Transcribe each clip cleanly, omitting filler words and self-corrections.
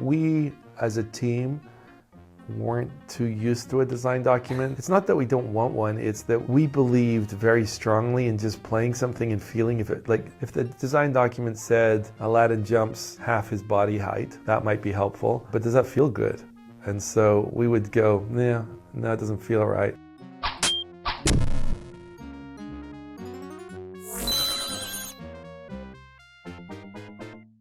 we as a team weren't too used to a design document. It's not that we don't want one, it's that we believed very strongly in just playing something and feeling if it, like if the design document said Aladdin jumps half his body height, that might be helpful, but does that feel good? And so we would go, yeah, no, it doesn't feel right.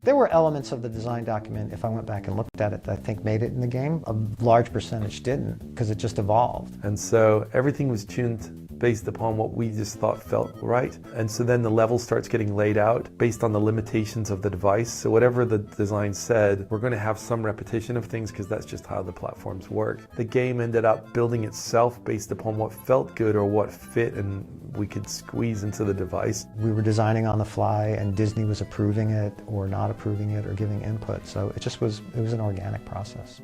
There were elements of the design document, if I went back and looked at it, that I think made it in the game. A large percentage didn't, because it just evolved. And so everything was tuned based upon what we just thought felt right. And so then the level starts getting laid out based on the limitations of the device. So whatever the design said, we're going to have some repetition of things because that's just how the platforms work. The game ended up building itself based upon what felt good or what fit and we could squeeze into the device. We were designing on the fly and Disney was approving it or not approving it or giving input. So it was an organic process.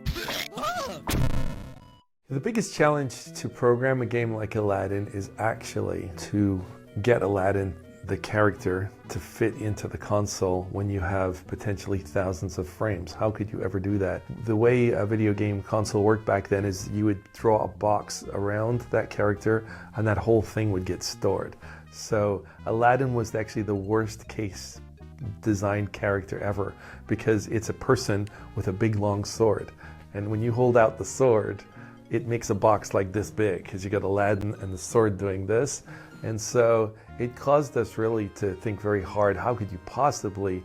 The biggest challenge to program a game like Aladdin is actually to get Aladdin, the character, to fit into the console when you have potentially thousands of frames. How could you ever do that? The way a video game console worked back then is you would draw a box around that character and that whole thing would get stored. So Aladdin was actually the worst case designed character ever because it's a person with a big long sword. And when you hold out the sword, it makes a box like this big because you got Aladdin and the sword doing this. And so it caused us really to think very hard, how could you possibly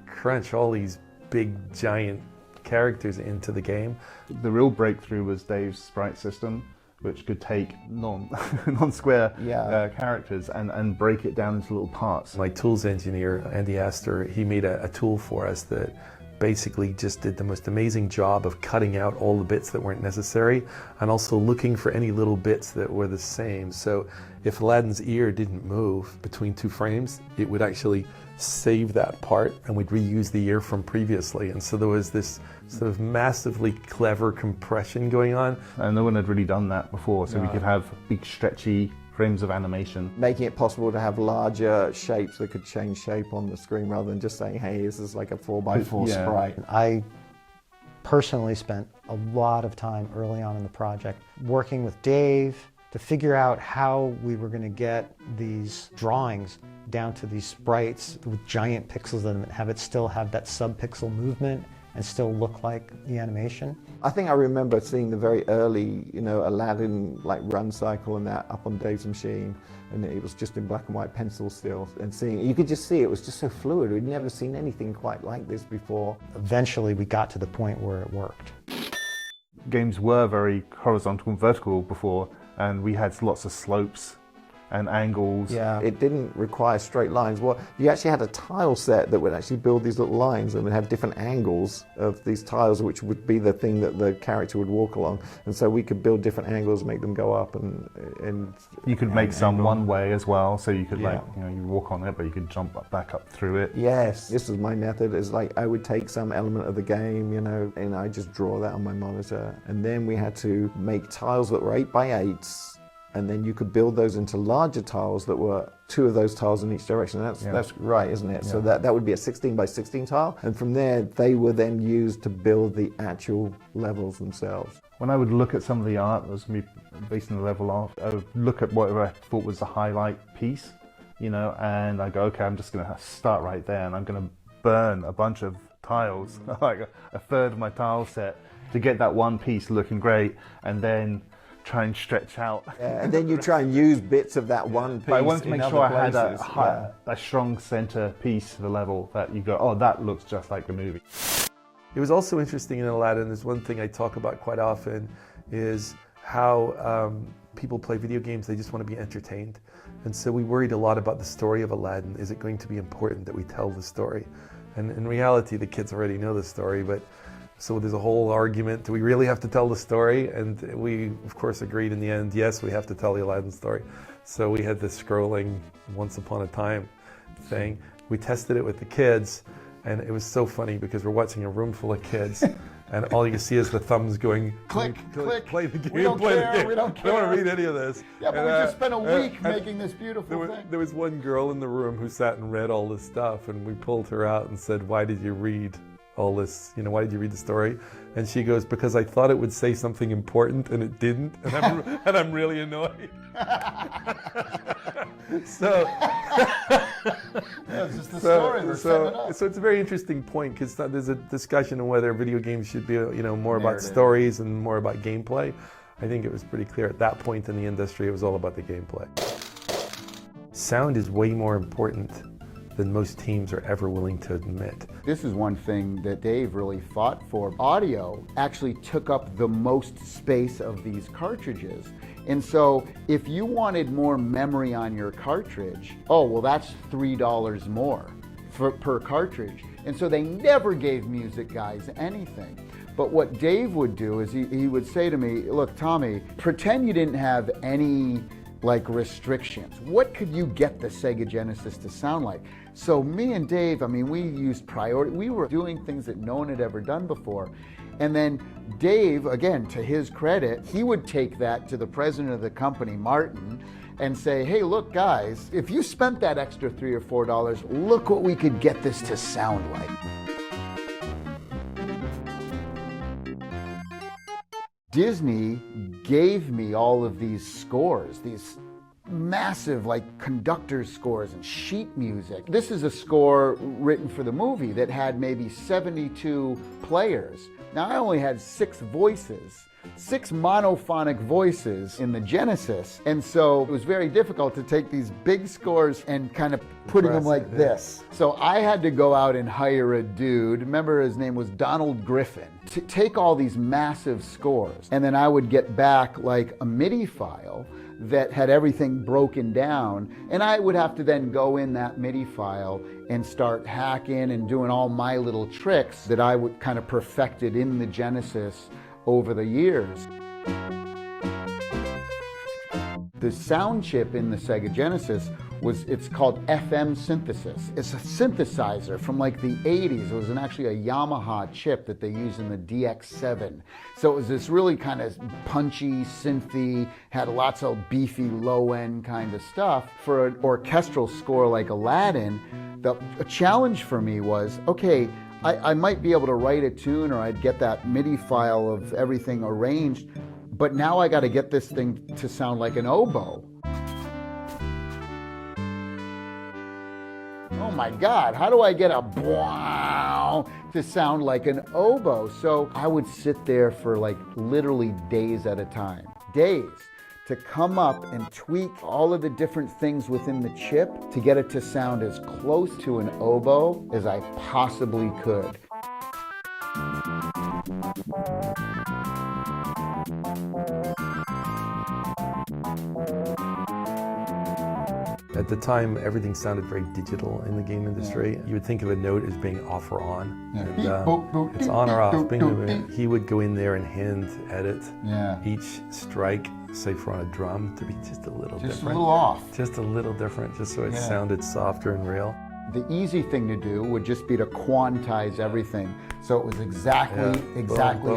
crunch all these big giant characters into the game? The real breakthrough was Dave's Sprite system, which could take non-square characters and break it down into little parts. My tools engineer, Andy Astor, he made a tool for us that basically just did the most amazing job of cutting out all the bits that weren't necessary and also looking for any little bits that were the same. So if Aladdin's ear didn't move between two frames, it would actually save that part and we'd reuse the ear from previously. And so there was this sort of massively clever compression going on. And no one had really done that before, so we could have big stretchy frames of animation. Making it possible to have larger shapes that could change shape on the screen rather than just saying, hey, this is like a 4x4 sprite. I personally spent a lot of time early on in the project working with Dave to figure out how we were going to get these drawings down to these sprites with giant pixels in them and have it still have that sub-pixel movement and still look like the animation. I think I remember seeing the very early, Aladdin like run cycle and that up on Dave's machine, and it was just in black and white pencil still, and you could just see it was just so fluid. We'd never seen anything quite like this before. Eventually we got to the point where it worked. Games were very horizontal and vertical before, and we had lots of slopes and angles. Yeah, it didn't require straight lines. Well, you actually had a tile set that would actually build these little lines and would have different angles of these tiles, which would be the thing that the character would walk along. And so we could build different angles, make them go up, and you could make some one way as well, so you could you walk on it, but you could jump back up through it. Yes, this was my method. It's like I would take some element of the game, and I just draw that on my monitor. And then we had to make tiles that were 8x8s. And then you could build those into larger tiles that were 2 of those tiles in each direction. That's right, isn't it? Yeah. So that would be a 16x16 tile. And from there, they were then used to build the actual levels themselves. When I would look at some of the art that was going to be based on the level art, I would look at whatever I thought was the highlight piece, and I go, okay, I'm just going to start right there, and I'm going to burn a bunch of tiles, like a third of my tile set, to get that one piece looking great, and then try and stretch out. Yeah, and then you try and use bits of that one piece. But I wanted to make sure I had a strong center piece to the level that you go, oh, that looks just like the movie. It was also interesting in Aladdin, there's one thing I talk about quite often, is how people play video games, they just want to be entertained. And so we worried a lot about the story of Aladdin. Is it going to be important that we tell the story? And in reality, the kids already know the story, but so there's a whole argument, do we really have to tell the story? And we, of course, agreed in the end, yes, we have to tell the Aladdin story. So we had this scrolling Once Upon a Time thing. We tested it with the kids, and it was so funny because we're watching a room full of kids, and all you see is the thumbs going, click, click, play the game, we don't play care, the game. we don't care. I don't want to read any of this. Yeah, but we just spent a week making this beautiful thing. There was one girl in the room who sat and read all this stuff, and we pulled her out and said, why did you read all this, why did you read the story? And she goes, because I thought it would say something important and it didn't, and I'm really annoyed. So it's just the story. They're setting it up. So it's a very interesting point, because there's a discussion on whether video games should be, more about Narrative. stories and more about gameplay. I think it was pretty clear at that point in the industry, it was all about the gameplay. Sound is way more important than most teams are ever willing to admit. This is one thing that Dave really fought for. Audio actually took up the most space of these cartridges. And so if you wanted more memory on your cartridge, oh, well, that's $3 more per cartridge. And so they never gave music guys anything. But what Dave would do is he would say to me, look, Tommy, pretend you didn't have any restrictions. What could you get the Sega Genesis to sound like? So me and Dave, we used priority. We were doing things that no one had ever done before. And then Dave, again, to his credit, he would take that to the president of the company, Martin, and say, hey, look, guys, if you spent that extra $3 or $4, look what we could get this to sound like. Disney gave me all of these scores, these massive conductor scores and sheet music. This is a score written for the movie that had maybe 72 players. Now I only had 6 voices, 6 monophonic voices in the Genesis. And so it was very difficult to take these big scores and kind of putting them like this. So I had to go out and hire a dude, remember his name was Donald Griffin, to take all these massive scores. And then I would get back a MIDI file that had everything broken down, and I would have to then go in that MIDI file and start hacking and doing all my little tricks that I would kind of perfected in the Genesis over the years. The sound chip in the Sega Genesis it's called FM synthesis. It's a synthesizer from the 80s. It was actually a Yamaha chip that they used in the DX7. So it was this really kind of punchy, synthy, had lots of beefy low-end kind of stuff. For an orchestral score like Aladdin, a challenge for me was, okay, I might be able to write a tune, or I'd get that MIDI file of everything arranged, but now I got to get this thing to sound like an oboe. Oh my God, how do I get a wow to sound like an oboe? So I would sit there for literally days at a time, days, to come up and tweak all of the different things within the chip to get it to sound as close to an oboe as I possibly could. At the time, everything sounded very digital in the game industry. You would think of a note as being off or on. Yeah. And, it's on or off. He would go in there and hand edit each strike, say for on a drum, to be just a little different. Just a little off. Just a little different, just so it sounded softer and real. The easy thing to do would just be to quantize everything, so it was exactly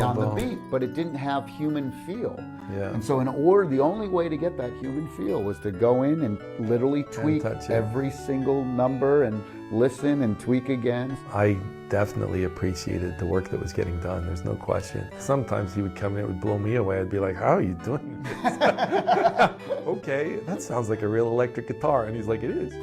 on the beat, but it didn't have human feel. Yeah. And so the only way to get that human feel was to go in and literally tweak every single number and listen and tweak again. I definitely appreciated the work that was getting done. There's no question. Sometimes he would come in, it would blow me away. I'd be like, how are you doing this? Okay, that sounds like a real electric guitar. And he's like, it is.